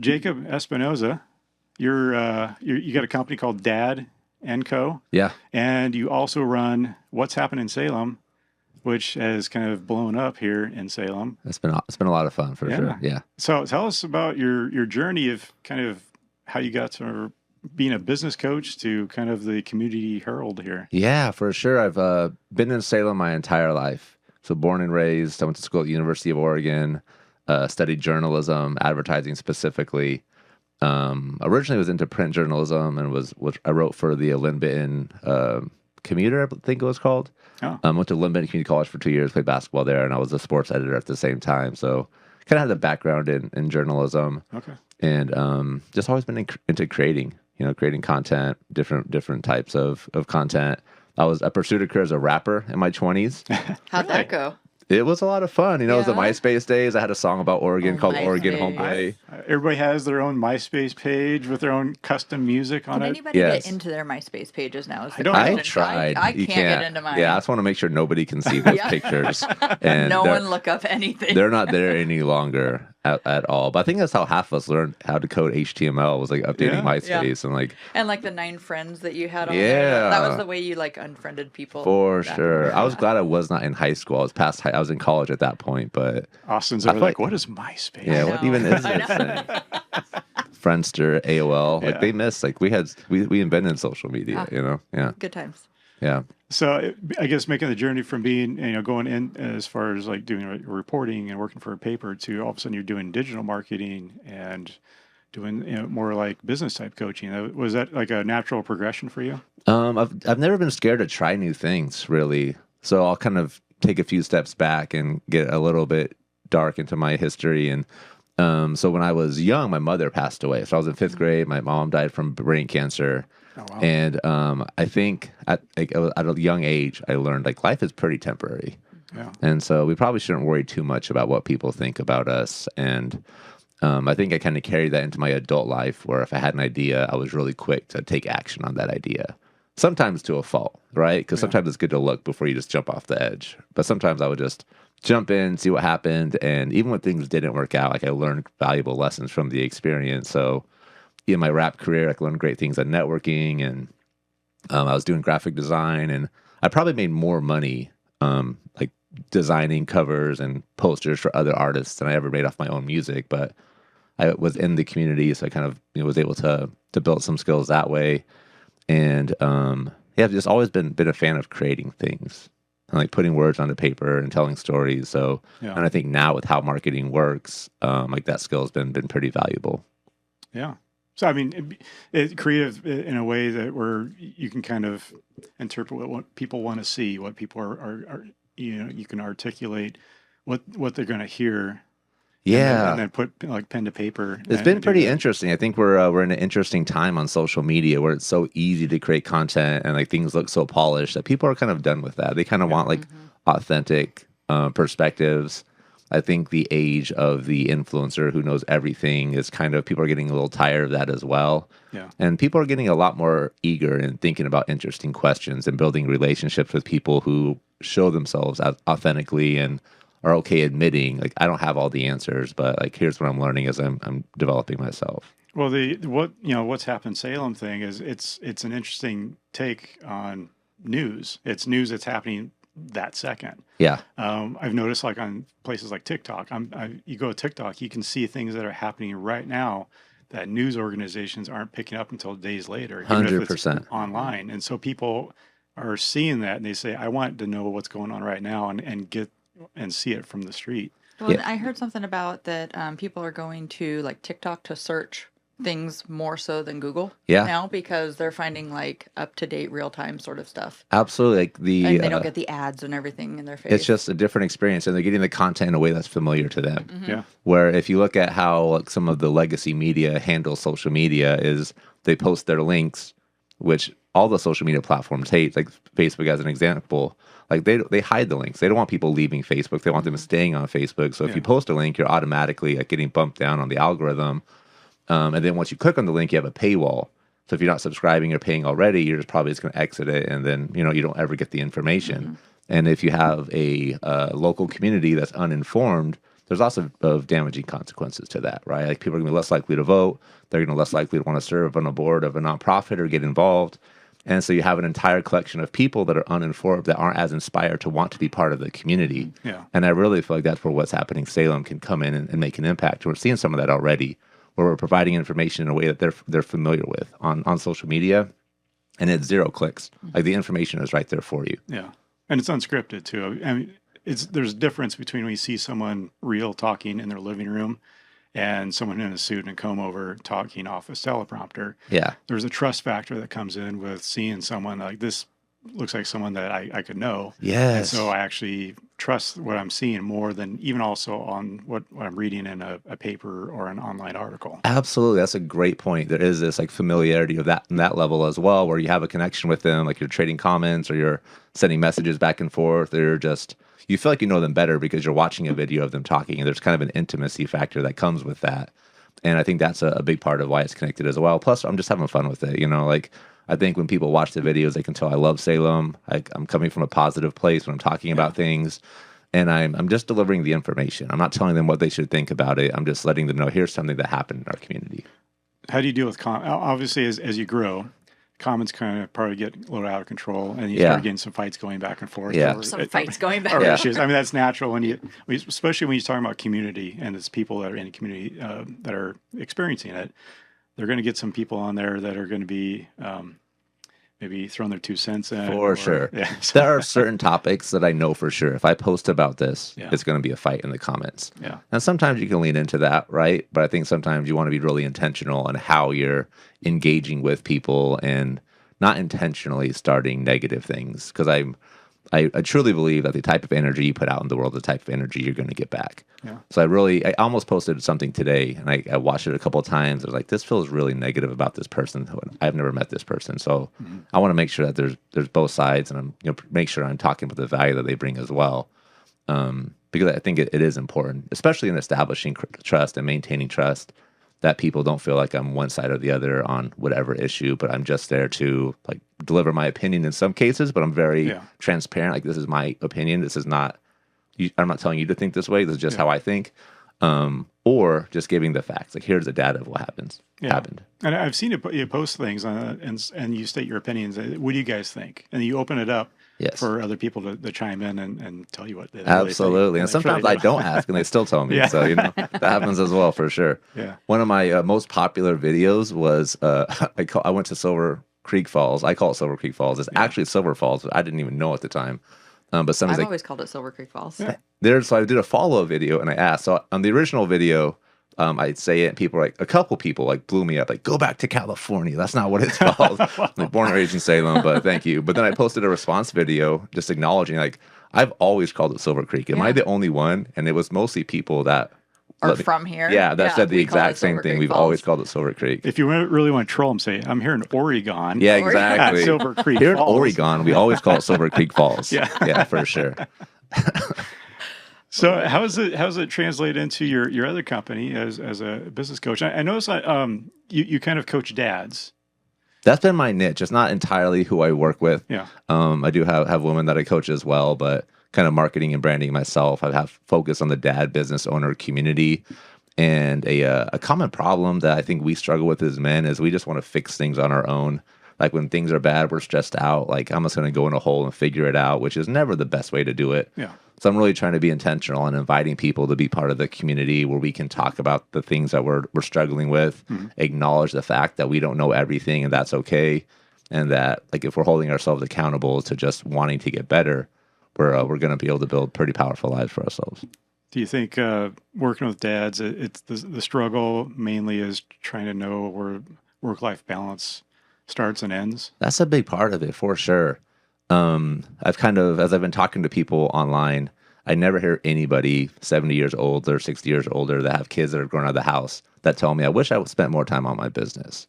Jacobe Espinoza, you got a company called Dad and Co. Yeah. And you also run What's Happening Salem, which has kind of blown up here in Salem. It's been a lot of fun for sure. Yeah. So tell us about your journey of kind of how you got to being a business coach to kind of the community herald here. Yeah, for sure. I've been in Salem my entire life. So born and raised, I went to school at the University of Oregon, studied journalism, advertising specifically. Originally was into print journalism and I wrote for the Lynn Benton Commuter, I think it was called. Oh. Went to Lynn Benton Community College for 2 years, played basketball there, and I was a sports editor at the same time. So kind of had a background in journalism. Okay. And just always been into creating content, different types of content. I pursued a career as a rapper in my 20s. How'd that go? It was a lot of fun. It was the Yeah. MySpace days. I had a song about Oregon called Oregon MySpace. Home Play. Everybody has their own MySpace page with their own custom music on Can it. anybody Yes. get into their MySpace pages now? Is the don't know. I question. tried. I You can't get into mine. Yeah, I just want to make sure nobody can see those Yeah. pictures. And No they're- one look up anything. They're not there any longer at all. But I think that's how half of us learned how to code HTML was like updating Yeah. MySpace and like And like the 9 friends that you had on Yeah. there. That was the way you like unfriended people. for back sure. then. I was glad I was not in high school. I was in college at that point, but Austin's I over feel like, like- what is MySpace? yeah, I what know. even is I this know. thing? Friendster, AOL, Yeah. like they missed. Like we invented social media. Yeah. Good times. Yeah. So I guess making the journey from being, going in as far as like doing reporting and working for a paper to all of a sudden you're doing digital marketing and doing more like business type coaching. Was that like a natural progression for you? I've never been scared to try new things really. So I'll kind of take a few steps back and get a little bit dark into my history. And so when I was young, my mother passed away. So I was in 5th grade. My mom died from brain cancer. Oh, wow. And I think at a young age, I learned like life is pretty temporary. Yeah. And so we probably shouldn't worry too much about what people think about us. And I think I kind of carried that into my adult life where if I had an idea, I was really quick to take action on that idea. Sometimes to a fault, right? Because sometimes it's good to look before you just jump off the edge. But sometimes I would just jump in, see what happened. And even when things didn't work out, like I learned valuable lessons from the experience. So in my rap career, I learned great things on networking, and I was doing graphic design, and I probably made more money like designing covers and posters for other artists than I ever made off my own music. But I was in the community, so I kind of was able to build some skills that way. And I've just always been a fan of creating things and like putting words onto paper and telling stories. So, Yeah. and I think now with how marketing works, like that skill has been pretty valuable. Yeah. So, I mean, it's creative in a way that where you can kind of interpret what people want to see, what people are you can articulate what they're going to hear. Yeah. And then put like pen to paper. It's been pretty interesting. I think we're in an interesting time on social media where it's so easy to create content and like things look so polished that people are kind of done with that. They kind of want like authentic perspectives. I think the age of the influencer who knows everything is kind of, people are getting a little tired of that as well. Yeah. And people are getting a lot more eager and thinking about interesting questions and building relationships with people who show themselves authentically and are okay admitting, like, I don't have all the answers, but like, here's what I'm learning as I'm developing myself. Well, what's happened Salem thing is it's an interesting take on news. It's news that's happening that second. Yeah. I've noticed like on places like TikTok, you go to TikTok, you can see things that are happening right now that news organizations aren't picking up until days later, even if it's 100%. online. And so people are seeing that and they say, I want to know what's going on right now and get and see it from the street. Well, Yeah. I heard something about that people are going to like TikTok to search things more so than Google Yeah. now because they're finding like up-to-date real-time sort of stuff. Absolutely. Like And they don't get the ads and everything in their face. it's just a different experience, and they're getting the content in a way that's familiar to them. Yeah. Where if you look at how like, some of the legacy media handles social media is they post their links, which all the social media platforms hate, like Facebook as an example. Like they hide the links. They don't want people leaving Facebook. They want them staying on Facebook. So if you post a link, you're automatically like getting bumped down on the algorithm. And then once you click on the link, you have a paywall. So if you're not subscribing or paying already, you're probably just going to exit it, and then you don't ever get the information. And if you have a local community that's uninformed, there's also of damaging consequences to that, right? Like people are going to be less likely to vote. They're going to less likely to want to serve on a board of a nonprofit or get involved. And so you have an entire collection of people that are uninformed, that aren't as inspired to want to be part of the community. Yeah. And I really feel like that's where What's Happening Salem can come in and make an impact. We're seeing some of that already, where we're providing information in a way that they're familiar with on social media, and it's 0 clicks. Like the information is right there for you. Yeah. And it's unscripted too. I mean, there's a difference between when you see someone real talking in their living room and someone in a suit and a comb over talking off a teleprompter. Yeah. There's a trust factor that comes in with seeing someone like this. Looks like someone that I could know. Yes. And so I actually trust what I'm seeing more than even also on what I'm reading in a paper or an online article. Absolutely. That's a great point. There is this like familiarity of that level as well, where you have a connection with them, like you're trading comments or you're sending messages back and forth. They're just, you feel like you know them better because you're watching a video of them talking, and there's kind of an intimacy factor that comes with that. And I think that's a big part of why it's connected as well. Plus, I'm just having fun with it. Like I think when people watch the videos, they can tell I love Salem. I'm coming from a positive place when I'm talking about things. And I'm just delivering the information. I'm not telling them what they should think about it. I'm just letting them know here's something that happened in our community. How do you deal with obviously as you grow, comments kind of probably get a little out of control, and you start getting some fights going back and forth. Yeah. Or issues. I mean, that's natural especially when you're talking about community and it's people that are in a community that are experiencing it. They're going to get some people on there that are going to be maybe throwing their 2 cents in. For sure. Yeah, there are certain topics that I know for sure. If I post about this, Yeah. it's going to be a fight in the comments. Yeah. And sometimes you can lean into that, right? But I think sometimes you want to be really intentional on how you're engaging with people and not intentionally starting negative things. Because I truly believe that the type of energy you put out in the world, the type of energy you're going to get back. Yeah. So I almost posted something today, and I watched it a couple of times. I was like, this feels really negative about this person. I've never met this person. So I want to make sure that there's both sides, and I'm make sure I'm talking about the value that they bring as well. Because I think it is important, especially in establishing trust and maintaining trust, that people don't feel like I'm one side or the other on whatever issue, but I'm just there to like deliver my opinion in some cases, but I'm very transparent. Like, this is my opinion. This is not, I'm not telling you to think this way. This is just how I think. Or just giving the facts. Like, here's the data of what happened. And I've seen you post things on and you state your opinions. What do you guys think? And you open it up for other people to chime in and tell you what they Absolutely. really think. And sometimes I don't ask and they still tell me. So, that happens as well for sure. Yeah. One of my most popular videos was I went to Silver Creek Falls. I call it Silver Creek Falls. It's actually Silver Falls, but I didn't even know at the time. But I've always called it Silver Creek Falls. Yeah. So I did a follow-up video and I asked. So on the original video, I'd say it, and people were like, a couple people like blew me up, like, go back to California. That's not what it's called. Like, born and raised in Salem, but thank you. But then I posted a response video just acknowledging, like, I've always called it Silver Creek. Am I the only one? And it was mostly people that are from here. Yeah, that said the exact same Silver thing. Creek We've Falls. always called it Silver Creek. If you really want to troll them, say, I'm here in Oregon. Yeah, exactly. At Silver Creek Here in Falls. Oregon, we always call it Silver Creek Falls. Yeah, for sure. So how does it translate into your other company as a business coach? I noticed that you kind of coach dads. That's been my niche. It's not entirely who I work with. Yeah. I do have women that I coach as well, but kind of marketing and branding myself. I have focused on the dad business owner community. And a common problem that I think we struggle with as men is we just want to fix things on our own. Like, when things are bad, we're stressed out. Like, I'm just going to go in a hole and figure it out, which is never the best way to do it. Yeah. So I'm really trying to be intentional and inviting people to be part of the community where we can talk about the things that we're struggling with, acknowledge the fact that we don't know everything, and that's okay. And that, like, if we're holding ourselves accountable to just wanting to get better, we're going to be able to build pretty powerful lives for ourselves. Do you think working with dads, it's the struggle mainly is trying to know where work-life balance starts and ends? That's a big part of it, for sure. I've as I've been talking to people online, I never hear anybody 70 years old or 60 years older that have kids that are grown out of the house that tell me, I wish I would spent more time on my business.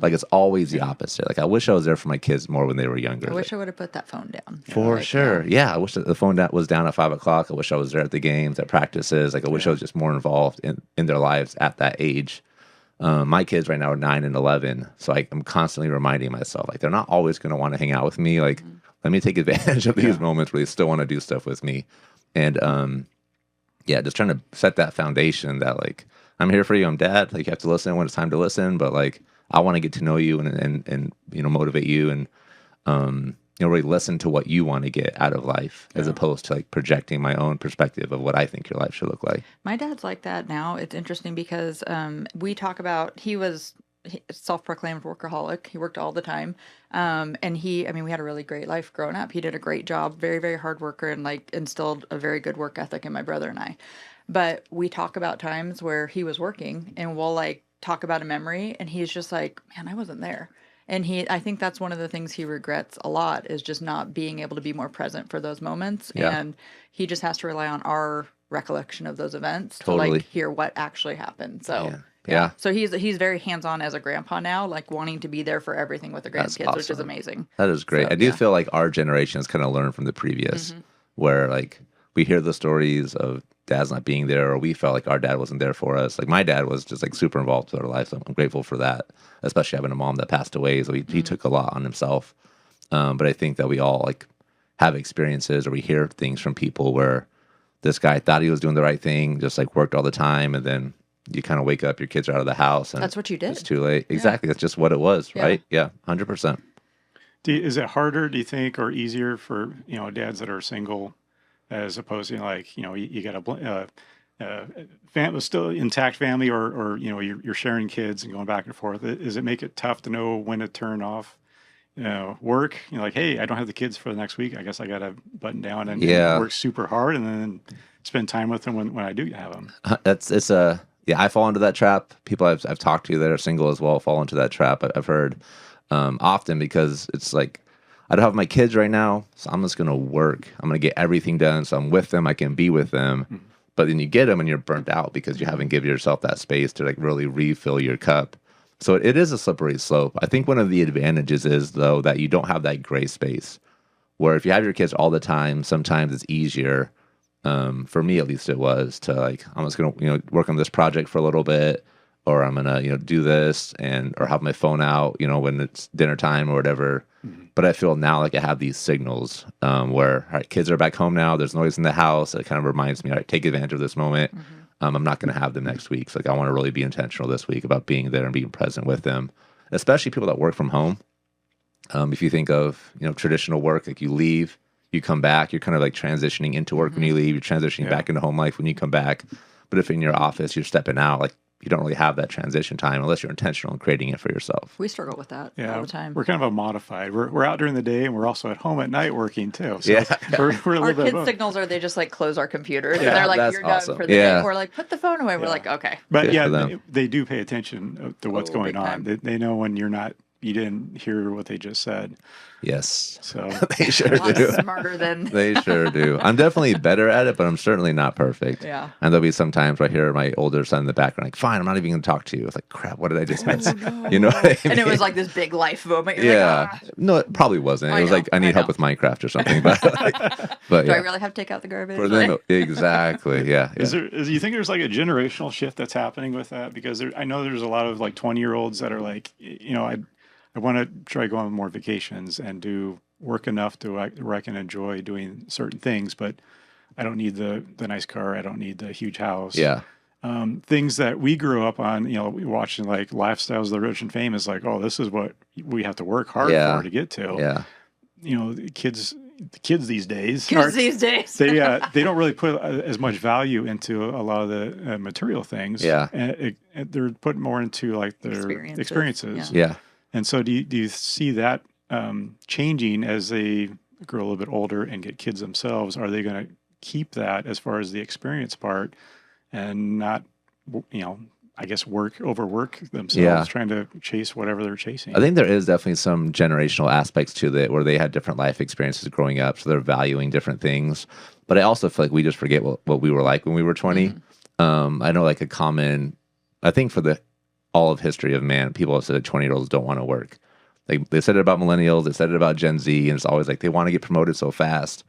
Like, it's always the opposite. Like, I wish I was there for my kids more when they were younger. I wish I would have put that phone down. For sure. Yeah. I wish that the phone was down at 5 o'clock. I wish I was there at the games, at practices. Like, I wish I was just more involved in their lives at that age. My kids right now are 9 and 11. So I'm constantly reminding myself, like, they're not always going to want to hang out with me. Like, let me take advantage of these moments where they still want to do stuff with me. And, yeah, just trying to set that foundation that like I'm here for you. I'm dad. Like you have to listen when it's time to listen, but like I want to get to know you and motivate you and really listen to what you want to get out of life as opposed to like projecting my own perspective of what I think your life should look like. My dad's like that now. It's interesting because we talk about he was self-proclaimed workaholic. He worked all the time. And we had a really great life growing up. He did a great job, very, very hard worker, and like instilled a very good work ethic in my brother and I. But we talk about times where he was working and we'll like talk about a memory and he's just like, man, I wasn't there. And I think that's one of the things he regrets a lot is just not being able to be more present for those moments. Yeah. And he just has to rely on our recollection of those events to Totally. like hear what actually happened. So Yeah. So he's very hands-on as a grandpa now, like wanting to be there for everything with the That's grandkids, which is awesome. amazing. That is great. So, I do yeah. feel like our generation has kind of learned from the previous, where like we hear the stories of dads not being there, or we felt like our dad wasn't there for us. Like my dad was just like super involved with our life, so I'm grateful for that. Especially having a mom that passed away, so he took a lot on himself. But I think that we all like have experiences, or we hear things from people where this guy thought he was doing the right thing, just like worked all the time, and then you kind of wake up, your kids are out of the house, and That's what you did. It's too late. Exactly, that's just what it was, Yeah. right? Yeah, 100%. Is it harder, do you think, or easier for dads that are single, as opposed to like you got a still intact family, or you're sharing kids and going back and forth? Does it make it tough to know when to turn off work? Like, hey, I don't have the kids for the next week. I guess I got to button down and work super hard, and then spend time with them when I do have them. I fall into that trap. People I've talked to that are single as well fall into that trap. I've heard often, because it's like, I don't have my kids right now, so I'm just going to work. I'm going to get everything done, so I'm with them. I can be with them. Mm-hmm. But then you get them and you're burnt out because you haven't given yourself that space to like really refill your cup. So it is a slippery slope. I think one of the advantages is, though, that you don't have that gray space, where if you have your kids all the time, sometimes it's easier. For me, at least, it was to like, I'm just going to work on this project for a little bit, or I'm going to do this or have my phone out when it's dinner time or whatever. Mm-hmm. But I feel now like I have these signals where, all right, kids are back home now, there's noise in the house. It kind of reminds me, all right, take advantage of this moment. Mm-hmm. I'm not going to have them next week. So like, I want to really be intentional this week about being there and being present with them, especially people that work from home. If you think of traditional work, like you leave, you come back, you're kind of like transitioning into work when you leave, you're transitioning back into home life when you come back. But if in your office you're stepping out, like you don't really have that transition time unless you're intentional in creating it for yourself. We struggle with that all the time. We're kind of a modified. We're out during the day, and we're also at home at night working too. So yeah. We're a our little kids' bit signals are they just like close our computers. Yeah, and they're like, you're awesome. done for the day. We're like, put the phone away. We're like, okay. But they do pay attention to what's going on. They know when you didn't hear what they just said. Yes. So they sure do. Smarter than They sure do. I'm definitely better at it, but I'm certainly not perfect. Yeah. And there'll be some times where I hear my older son in the background, like, fine, I'm not even going to talk to you. It's like, crap, what did I just miss? No. You know what I mean? And it was like this big life moment. You're yeah. like, No, it probably wasn't. It was like, I need help with Minecraft or something. But do I really have to take out the garbage? For them, exactly. Yeah. Do you think there's like a generational shift that's happening with that? Because I know there's a lot of like 20-year-olds that are like, I want to try going on more vacations and do work enough where I can enjoy doing certain things, but I don't need the nice car. I don't need the huge house. Yeah. Things that we grew up on, watching like Lifestyles of the Rich and Famous, like, oh, this is what we have to work hard for to get to. Yeah. The kids these days. They don't really put as much value into a lot of the material things. Yeah. And they're putting more into like their experiences. Yeah. And so do you see that changing as they grow a little bit older and get kids themselves? Are they going to keep that as far as the experience part and not, I guess overwork themselves trying to chase whatever they're chasing? I think there is definitely some generational aspects to that where they had different life experiences growing up, so they're valuing different things. But I also feel like we just forget what we were like when we were 20. Mm-hmm. I know like I think for all of history of man, people have said that 20-year-olds don't want to work. Like they said it about millennials, they said it about Gen Z, and it's always like they want to get promoted so fast.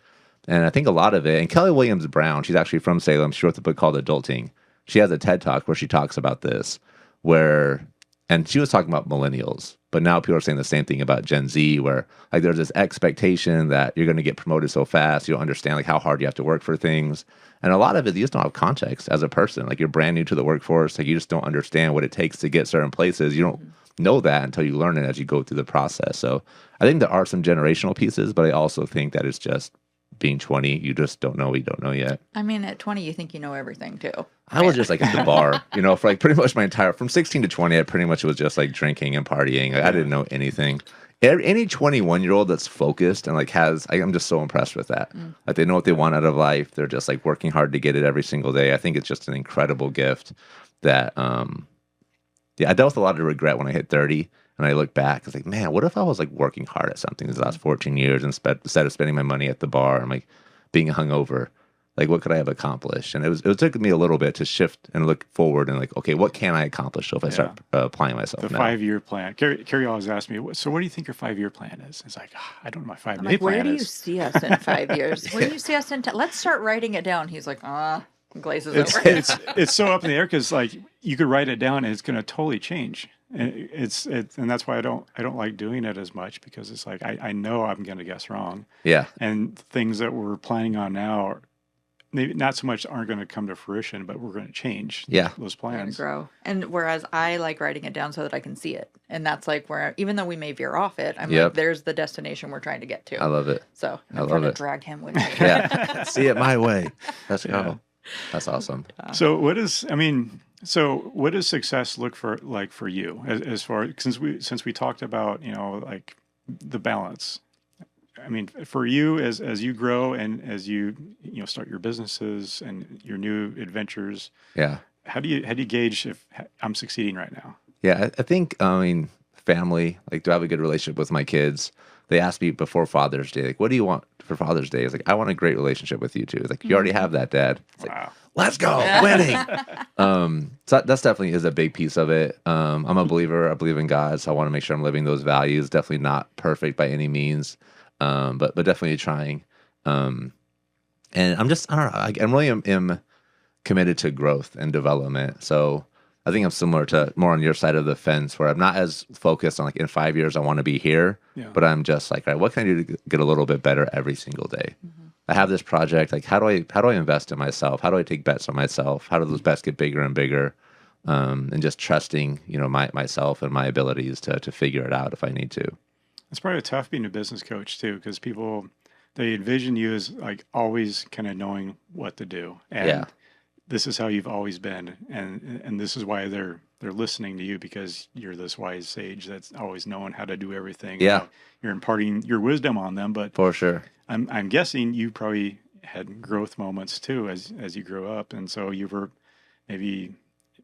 And I think a lot of it, and Kelly Williams Brown, she's actually from Salem. She wrote the book called Adulting. She has a TED Talk where she talks about this, where and she was talking about millennials, but now people are saying the same thing about Gen Z, where like there's this expectation that you're going to get promoted so fast, you don't understand like how hard you have to work for things, and a lot of it you just don't have context as a person. Like you're brand new to the workforce, like you just don't understand what it takes to get certain places. You don't know that until you learn it as you go through the process. So I think there are some generational pieces, but I also think that it's just being 20, you just don't know what you don't know yet. I mean, at 20, you think you know everything too. I was just like at the bar, you know, for like pretty much my entire, from 16 to 20, I pretty much was just like drinking and partying. Like, I didn't know anything. Any 21-year-old that's focused and like I'm just so impressed with that. Like they know what they want out of life. They're just like working hard to get it every single day. I think it's just an incredible gift that, I dealt with a lot of regret when I hit 30. And I look back, it's like, man, what if I was like working hard at something these last 14 years instead of spending my money at the bar and like being hungover? Like, what could I have accomplished? And it took me a little bit to shift and look forward and like, okay, what can I accomplish if I start applying myself the now? 5-year plan. Carrie always asks me, so what do you think your 5-year plan is? It's like, I don't know what my 5-day plan Where do you is. see us in 5 years? Where do you see us in let's start writing it down. He's like, glazes over. It's so up in the air because like you could write it down and it's going to totally change. And and that's why I don't like doing it as much, because it's like I know I'm going to guess wrong. Yeah. And things that we're planning on now are maybe not so much aren't going to come to fruition, but we're going to change those plans. Grow. And whereas I like writing it down so that I can see it. And that's like where, even though we may veer off it, I'm like, there's the destination we're trying to get to. I love it. So I'm trying to drag him with me. Yeah. See it my way. Let's go. That's awesome. So what does success look for you as far, since we talked about, like the balance? I mean, for you as you grow and as you start your businesses and your new adventures. Yeah. How do you gauge if I'm succeeding right now? Yeah, I think family, like, do I have a good relationship with my kids? They asked me before Father's Day, like, what do you want for Father's Day? I was like, I want a great relationship with you two. It's like, you already have that, Dad. It's like, let's go, winning. So that's definitely is a big piece of it. I'm a believer. I believe in God, so I want to make sure I'm living those values. Definitely not perfect by any means, but definitely trying. And I'm just, I don't know, I'm really am committed to growth and development. So I think I'm similar to more on your side of the fence, where I'm not as focused on like in 5 years I want to be here, but I'm just like, all right, what can I do to get a little bit better every single day? I have this project, like how do I invest in myself? How do I take bets on myself? How do those bets get bigger and bigger? And just trusting, myself and my abilities to figure it out if I need to. It's probably tough being a business coach too, because people, they envision you as like always kind of knowing what to do. And this is how you've always been, and this is why they're listening to you, because you're this wise sage that's always known how to do everything. Yeah, you're imparting your wisdom on them, but for sure, I'm guessing you probably had growth moments too as you grow up, and so you were maybe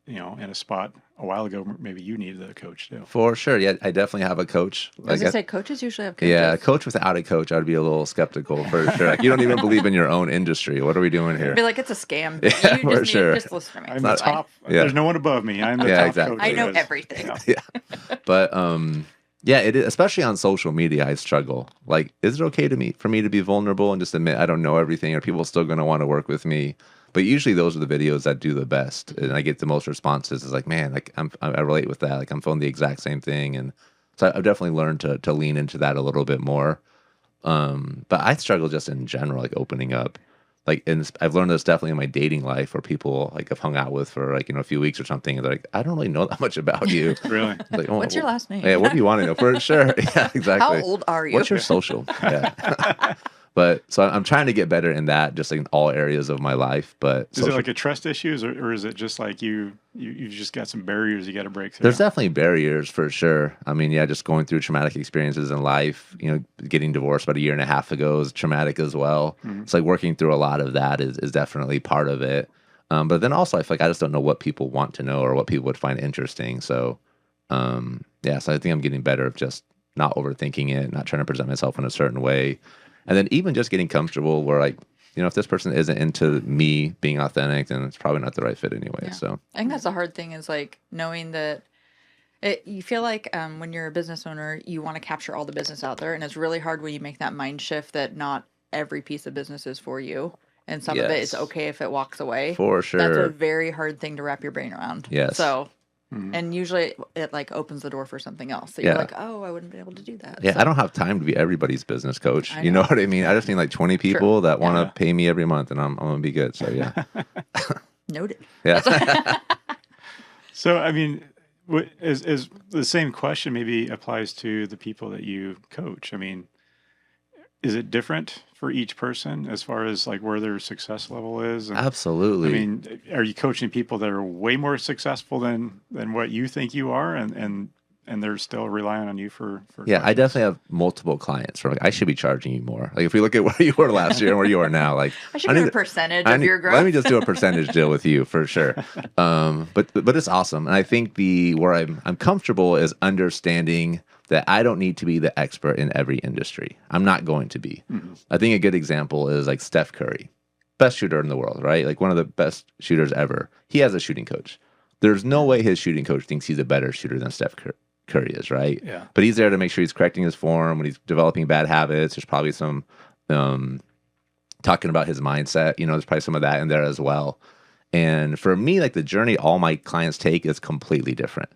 in a spot a while ago. Maybe you needed a coach too. For sure, yeah, I definitely have a coach. I was gonna say, coaches usually have coaches. Yeah, a coach without a coach, I would be a little skeptical for sure. Like, you don't even believe in your own industry. What are we doing here? I'd be like, it's a scam. Yeah, for sure. Just listen to me. I'm the top. There's no one above me. I'm the top exactly. coach. I know everything. But it is, especially on social media, I struggle. Like, is it okay for me to be vulnerable and just admit I don't know everything? Are people still going to want to work with me? But usually those are the videos that do the best, and I get the most responses. It's like, man, like I relate with that. Like, I'm feeling the exact same thing, and so I've definitely learned to lean into that a little bit more. But I struggle just in general, like opening up. Like, and I've learned this definitely in my dating life, where people like I've hung out with for like a few weeks or something, and they're like, I don't really know that much about you. Really? Like, what's your last name? Yeah, what do you want to know? For sure. Yeah, exactly. How old are you? What's your social? Yeah. But so I'm trying to get better in that, just in all areas of my life. But is it like a trust issues, or is it just like you just got some barriers you got to break through? There's definitely barriers for sure. I mean, just going through traumatic experiences in life. Getting divorced about 1.5 years ago is traumatic as well. Mm-hmm. It's like working through a lot of that is definitely part of it. But then also I feel like I just don't know what people want to know or what people would find interesting. So so I think I'm getting better of just not overthinking it, not trying to present myself in a certain way. And then even just getting comfortable where, like, if this person isn't into me being authentic, then it's probably not the right fit anyway. Yeah. So I think that's the hard thing, is like knowing that you feel like when you're a business owner, you want to capture all the business out there. And it's really hard when you make that mind shift that not every piece of business is for you. And some of it is okay if it walks away. For sure. That's a very hard thing to wrap your brain around. Yes. So And usually it like opens the door for something else that Yeah. you're like, oh, I wouldn't be able to do that. Yeah, So, I don't have time to be everybody's business coach. I You know know. what I mean? I just need like 20 people that want to Yeah. pay me every month, and I'm gonna be good. So yeah, noted. yeah. So, I mean, is the same question maybe applies to the people that you coach? I mean, is it different for each person as far as like where their success level is? And, Absolutely. I mean, are you coaching people that are way more successful than what you think you are, and they're still relying on you for Yeah, I questions? definitely have multiple clients. Where, like, I should be charging you more. Like if we look at where you were last year and where you are now, like I should get a percentage of your growth. Let me just do a percentage deal with you for sure. But it's awesome, and I think where I'm comfortable is understanding that I don't need to be the expert in every industry. I'm not going to be. I think a good example is like Steph Curry, best shooter in the world, right? Like one of the best shooters ever. He has a shooting coach. There's no way his shooting coach thinks he's a better shooter than Steph Curry is, right? Yeah. But he's there to make sure he's correcting his form when he's developing bad habits. There's probably some talking about his mindset. You know, there's probably some of that in there as well. And for me, like the journey all my clients take is completely different.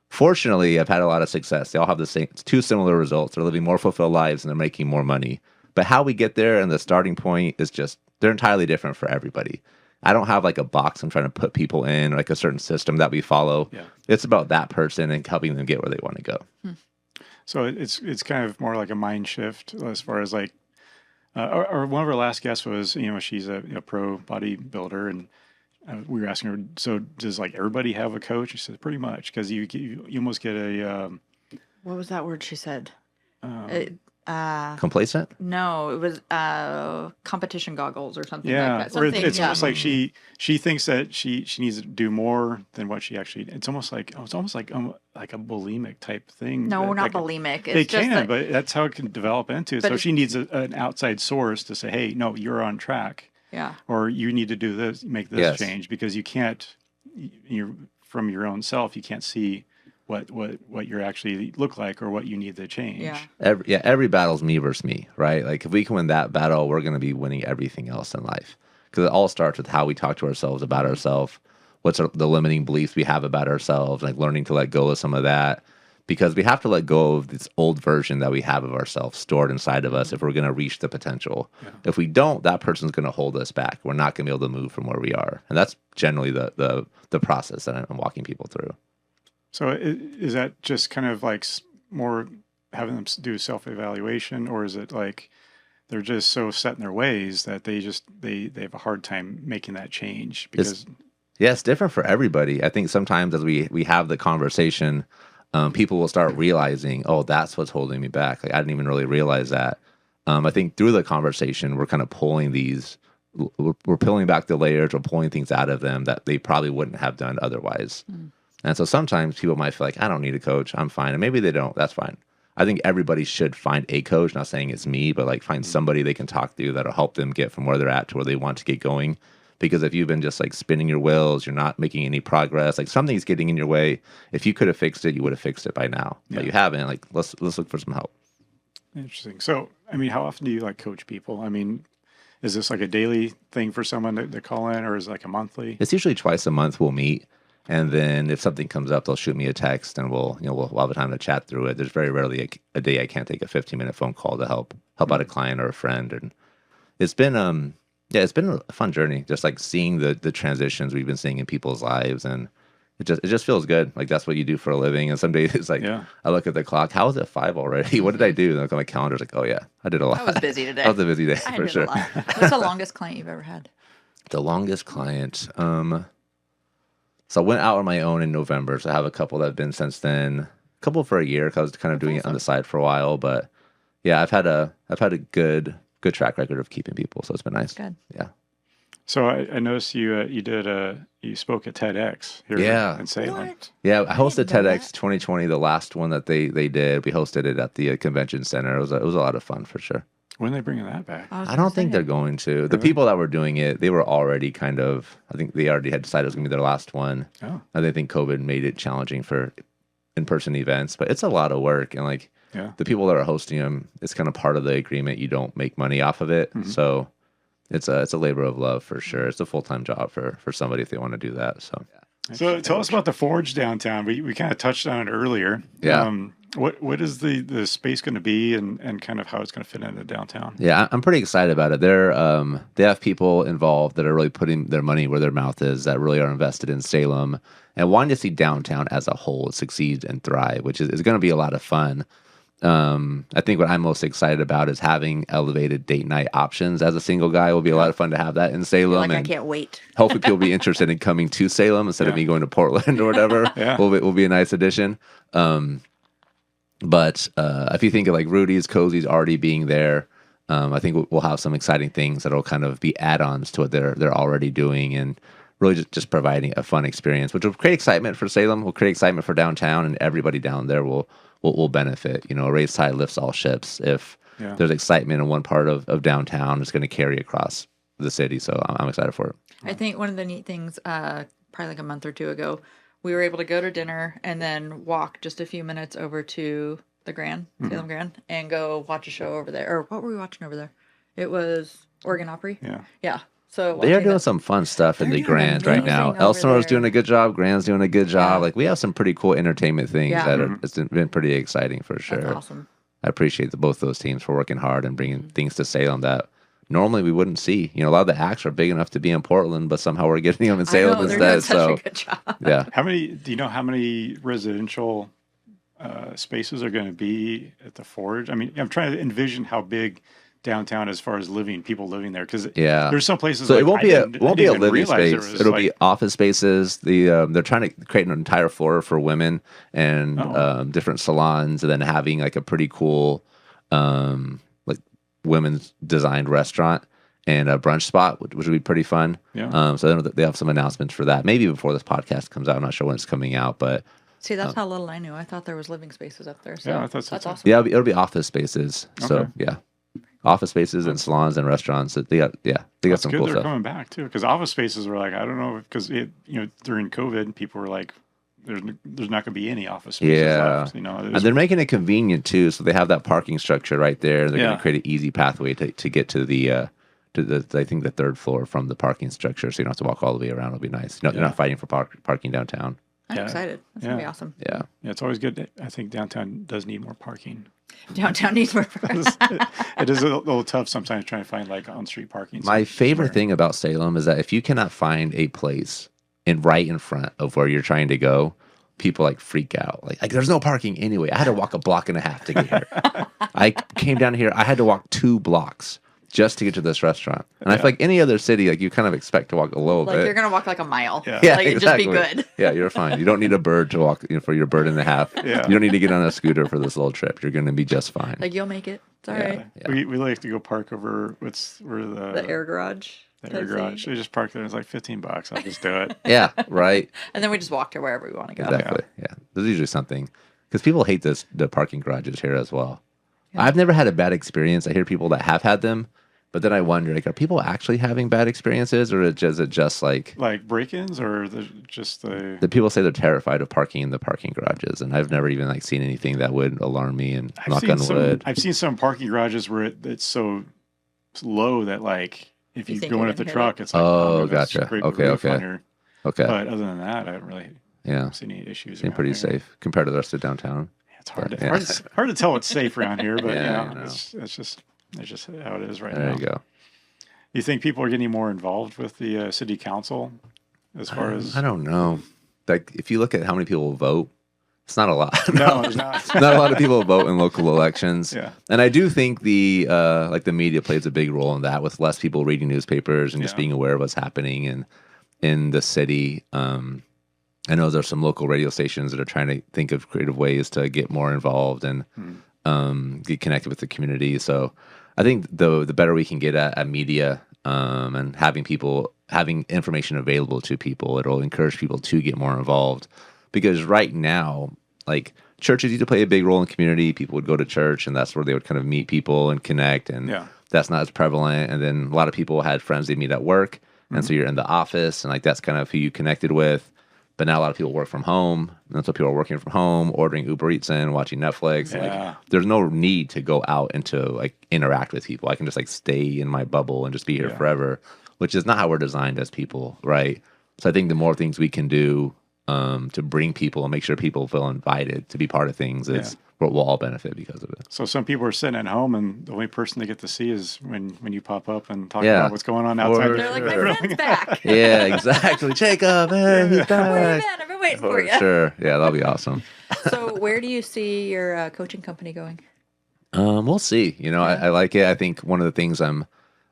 Fortunately, I've had a lot of success. They all have the same, two similar results. They're living more fulfilled lives and they're making more money. But how we get there and the starting point is just, they're entirely different for everybody. I don't have like a box I'm trying to put people in, like a certain system that we follow. Yeah. It's about that person and helping them get where they want to go. So it's kind of more like a mind shift as far as like, or one of our last guests was, she's a pro bodybuilder, and we were asking her, so does like everybody have a coach? She said pretty much, because you almost get a What was that word she said? Complacent? No, it was competition goggles or something yeah, like that. or Something, it's yeah. almost like she thinks that she needs to do more than what she actually. It's almost like a bulimic type thing. No, not that bulimic. They It's just can, that, but that's how it can develop into. But So it's- she needs an outside source to say, "Hey, no, you're on track," yeah. or you need to do this, make this Yes. change, because you can't. You're from your own self. You can't see what you actually look like or what you need to change. Yeah. Every battle's me versus me, right? Like if we can win that battle, we're going to be winning everything else in life. Because it all starts with how we talk to ourselves about ourselves. What's the limiting beliefs we have about ourselves? Like learning to let go of some of that. Because we have to let go of this old version that we have of ourselves stored inside of us if we're going to reach the potential. Yeah. If we don't, that person's going to hold us back. We're not going to be able to move from where we are. And that's generally the process that I'm walking people through. So is that just kind of like more having them do self-evaluation, or is it like they're just so set in their ways that they have a hard time making that change? Because Yeah, it's different for everybody. I think sometimes as we have the conversation, people will start realizing, oh, that's what's holding me back. Like I didn't even really realize that. I think through the conversation, we're kind of we're peeling back the layers or pulling things out of them that they probably wouldn't have done otherwise. And so sometimes people might feel like, I don't need a coach, I'm fine. And maybe they don't, that's fine. I think everybody should find a coach, not saying it's me, but like find somebody they can talk to that'll help them get from where they're at to where they want to get going. Because if you've been just like spinning your wheels, you're not making any progress, like something's getting in your way. If you could have fixed it, you would have fixed it by now. Yeah. But you haven't. Like let's look for some help. Interesting. So, I mean, how often do you like coach people? I mean, is this like a daily thing for someone to call in, or is it like a monthly? It's usually twice a month we'll meet. And then if something comes up, they'll shoot me a text and we'll have the time to chat through it. There's very rarely a day I can't take a 15-minute phone call to help out a client or a friend. And it's been it's been a fun journey, just like seeing the transitions we've been seeing in people's lives, and it just feels good. Like that's what you do for a living. And some days it's like I look at the clock, how is it 5 already? What did I do? And I look at my calendar, it's like, oh yeah, I did a lot. I was busy today. That was a busy day I for did sure. a lot. What's the longest client you've ever had? The longest client, so I went out on my own in November. So I have a couple that have been since then. A couple for a year because I was kind of doing it on the side for a while. But yeah, I've had a good track record of keeping people. So it's been nice. Good. Yeah. So I noticed you spoke at TEDx here in Salem. What? Yeah, I hosted didn't know TEDx 2020, the last one that they did. We hosted it at the convention center. It was a lot of fun for sure. When are they bringing that back? I don't think they're going to. The people that were doing it, they were already I think they already had decided it was going to be their last one. Oh. I think COVID made it challenging for in-person events, but it's a lot of work. And like the people that are hosting them, it's kind of part of the agreement. You don't make money off of it. Mm-hmm. So it's a labor of love for sure. It's a full-time job for somebody if they want to do that. So So tell us about the Forge downtown. We kind of touched on it earlier. Yeah. What is the space going to be and kind of how it's going to fit into downtown? Yeah, I'm pretty excited about it. They have people involved that are really putting their money where their mouth is, that really are invested in Salem and wanting to see downtown as a whole succeed and thrive, which is going to be a lot of fun. I think what I'm most excited about is having elevated date night options. As a single guy, it will be a lot of fun to have that in Salem. I And can't wait. hopefully people will be interested in coming to Salem instead of me going to Portland or whatever. Yeah. Will be a nice addition. But if you think of like Rudy's, Cozy's already being there, I think we'll have some exciting things that'll kind of be add-ons to what they're already doing, and really just providing a fun experience, which will create excitement for Salem, will create excitement for downtown, and everybody down there will benefit. You know, a raised tide lifts all ships. If there's excitement in one part of downtown, it's going to carry across the city. So I'm excited for it. I think one of the neat things, probably like a month or two ago, we were able to go to dinner and then walk just a few minutes over to the Grand, Salem Grand, and go watch a show over there. Or what were we watching over there? It was Oregon Opry. Yeah. So They are doing some fun stuff in the doing Grand right now. amazing over Elsinore's there. doing a good job. Grand's doing a good job. Yeah. Like, we have some pretty cool entertainment things Yeah. that are, it's been pretty exciting for sure. That's awesome. I appreciate both those teams for working hard and bringing things to Salem that normally we wouldn't see. You know, a lot of the acts are big enough to be in Portland, but somehow we're getting them in Salem I know, they're doing instead. such So, a good job. yeah. Do you know how many residential spaces are going to be at the Forge? I mean, I'm trying to envision how big downtown as far as people living there, because there's some places. So like, it won't be a living space. It'll be like, office spaces. They're trying to create an entire floor for women and different salons, and then having like a pretty cool like women's designed restaurant and a brunch spot, which would be pretty fun. Yeah. So they have some announcements for that. Maybe before this podcast comes out. I'm not sure when it's coming out, but See, that's how little I knew. I thought there was living spaces up there. So Yeah, I thought so, that's too. awesome. yeah, it'll be office spaces. So Okay. yeah, office spaces and salons and restaurants. They got That's some good. cool They're stuff. coming back too, because office spaces were like, I don't know, because during COVID, people were like, there's not going to be any office spaces left. And they're making it convenient too. So they have that parking structure right there. They're going Yeah. to create an easy pathway to get to the I think the third floor from the parking structure, so you don't have to walk all the way around. It'll be nice. You're not fighting for parking downtown. I'm Yeah. excited. That's going to be Yeah. awesome. Yeah. Yeah, it's always good. I think downtown does need more parking. Downtown needs more. It is a little tough sometimes trying to find like on-street parking. My favorite somewhere. thing about Salem is that if you cannot find a place right in front of where you're trying to go, people like freak out. Like there's no parking anyway. I had to walk a block and a half to get here. I came down here. I had to walk 2 blocks just to get to this restaurant. And I feel like any other city, like you kind of expect to walk a little Like bit. you're going to walk like a mile. Yeah. Yeah, Like exactly. just be good. Yeah, you're fine. You don't need a bird to walk for your bird and a half. Yeah. You don't need to get on a scooter for this little trip. You're going to be just fine. Like you'll make it. It's all Yeah. right. Yeah. We like to go park over where The air garage. the type air thing. garage. We just park there. It's like $15. I'll just do it. Yeah, right. And then we just walk to wherever we want to go. Exactly. Yeah. There's usually something. Because people hate the parking garages here as well. I've never had a bad experience. I hear people that have had them. But then I wonder, like, are people actually having bad experiences, or is it just like break-ins, or just the the people say they're terrified of parking in the parking garages, and I've never even seen anything that would alarm me. And knock on wood. I've seen some parking garages where it's so low that like if You you think go you're in with the gonna hit truck, it? it's like Oh, I'm gonna gotcha. scrape the Okay, roof okay. on your- Okay, But other than that, I haven't really yeah, seen any issues. seem around pretty here. safe compared to the rest of downtown. It's hard to Yeah. hard to tell what's safe around here, but Yeah, I know. it's just how it is right There now. you go. You think people are getting more involved with the city council as far as I don't know. Like, if you look at how many people vote, it's not a lot. No, there's not. Not a lot of people vote in local elections. Yeah. And I do think the media plays a big role in that, with less people reading newspapers and just Yeah. being aware of what's happening in the city. I know there's some local radio stations that are trying to think of creative ways to get more involved and get connected with the community. So I think the better we can get at media and having information available to people, it'll encourage people to get more involved. Because right now, like, churches used to play a big role in community. People would go to church, and that's where they would kind of meet people and connect. And that's not as prevalent. And then a lot of people had friends they meet at work, and so you're in the office, and like that's kind of who you connected with. But now a lot of people work from home, and that's what people are working from home, ordering Uber Eats in, watching Netflix. Yeah. Like, there's no need to go out and to like interact with people. I can just like stay in my bubble and just be here forever, which is not how we're designed as people, right? So I think the more things we can do to bring people and make sure people feel invited to be part of things, we'll all benefit because of it. So some people are sitting at home, and the only person they get to see is when you pop up and talk about what's going on outside. They're like, my friend's back. Yeah, exactly. Jacob, hey, he's back. Where you been? I've been waiting for you. Sure. Yeah, that'll be awesome. So where do you see your coaching company going? We'll see. I like it. I think one of the things I'm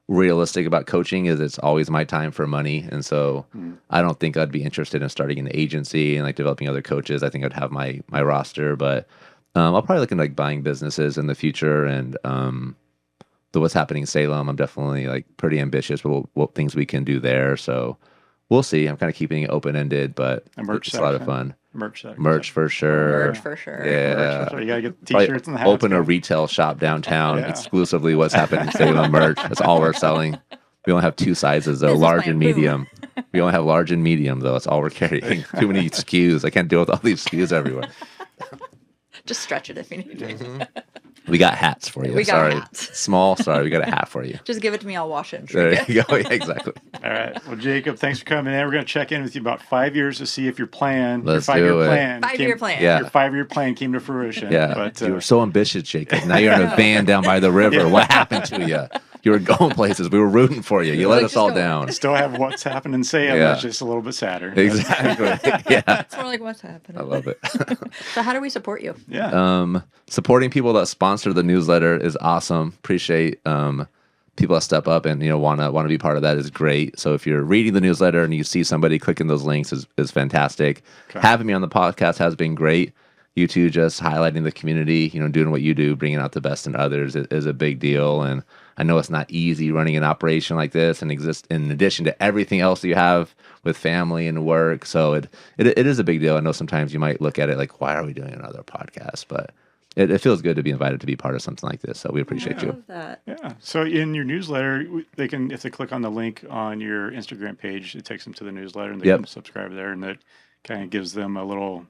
realistic about coaching is it's always my time for money. And so I don't think I'd be interested in starting an agency and like developing other coaches. I think I'd have my roster, but I'll probably look into like buying businesses in the future. And what's happening in Salem, I'm definitely like pretty ambitious with what things we can do there. So we'll see. I'm kind of keeping it open-ended, but it's a lot of fun. Merch for sure. Merch for sure. Yeah. You gotta get the t-shirts and the hats. Open a retail shop downtown exclusively what's happening in Salem merch. That's all we're selling. We only have two sizes though, large and medium. We only have large and medium though. That's all we're carrying. Too many SKUs. I can't deal with all these SKUs everywhere. Just stretch it if you need to. We got hats for you. We got hats. Small. Sorry, we got a hat for you. Just give it to me. I'll wash it. And There you go. Yeah, exactly. All right. Well, Jacob, thanks for coming in. We're going to check in with you about 5 years to see if your plan, Let's your 5-year do it. plan, 5-year plan. Yeah. your 5-year plan came to fruition. Yeah. But You were so ambitious, Jacob. Now you're in a van down by the river. What happened to you? You were going places. We were rooting for you. You let us all down. still have what's happened in Salem. Yeah. That's just a little bit sadder. Exactly. Yeah. It's more like what's happening. I love it. So how do we support you? Yeah. Supporting people that sponsor the newsletter is awesome. Appreciate people that step up and want to be part of that is great. So if you're reading the newsletter and you see somebody clicking those links is fantastic. Okay. Having me on the podcast has been great. You two just highlighting the community, doing what you do, bringing out the best in others is a big deal. And I know it's not easy running an operation like this and exist in addition to everything else you have with family and work. So it is a big deal. I know sometimes you might look at it like, why are we doing another podcast? But it feels good to be invited to be part of something like this. So we appreciate I you. love that. Yeah. So in your newsletter, they can, if they click on the link on your Instagram page, it takes them to the newsletter and they can subscribe there, and that kind of gives them a little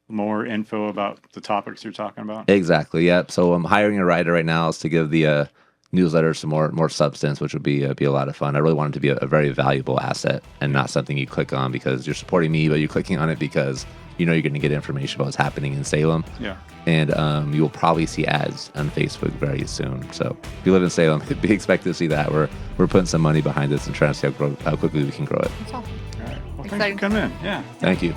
more info about the topics you're talking about. Exactly. Yep. So I'm hiring a writer right now is to give the newsletter some more substance, which would be a lot of fun. I really want it to be a very valuable asset and not something you click on because you're supporting me, but you're clicking on it because you're going to get information about what's happening in Salem. Yeah. And you will probably see ads on Facebook very soon. So if you live in Salem, be expected to see that. We're putting some money behind this and trying to see how quickly we can grow it. That's awesome. All right. Well, thanks Exciting. for coming in. Yeah. Thank you.